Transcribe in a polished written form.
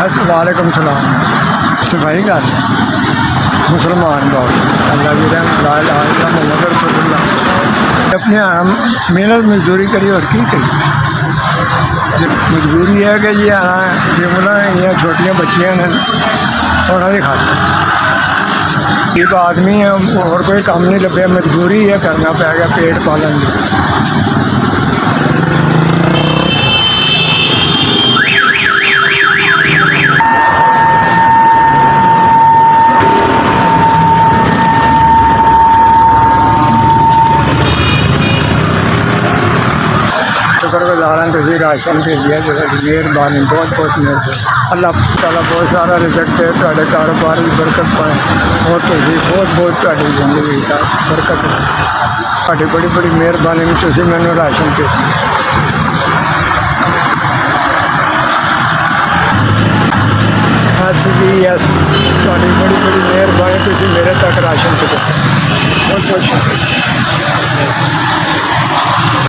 वालेकुम सलाम। सफाई कर मुसलमान बहुत अल्लाह की रहम ला इलाहा इल्लल्लाह मुहम्मद रसूलुल्लाह। अपने हम मेहनत मजदूरी करी और की करी। मजबूरी है कि जी आना जिमला इं छोटिया बच्चियां ने उन्होंने खाते गरीब आदमी है और कोई काम नहीं लभ्या मजबूरी है करना पै गया पेट पालन की। शुक्रगुजार हैं तुम राशन भेजिया जो मेहरबानी बहुत बहुत मेहरबानी। अल्लाह ताला बहुत सारा रिजल्ट दे तुहाडे कारोबार की बरकत पाए और तुम बहुत बहुत तुहाडी जिंदगी का बरकत तुहाडी बड़ी बड़ी मेहरबानी तुम मैनू राशन भेजिया। SBS तुहाडी बड़ी बड़ी मेहरबानी तुम मेरे तक राशन भेजो बहुत बहुत शुक्रिया।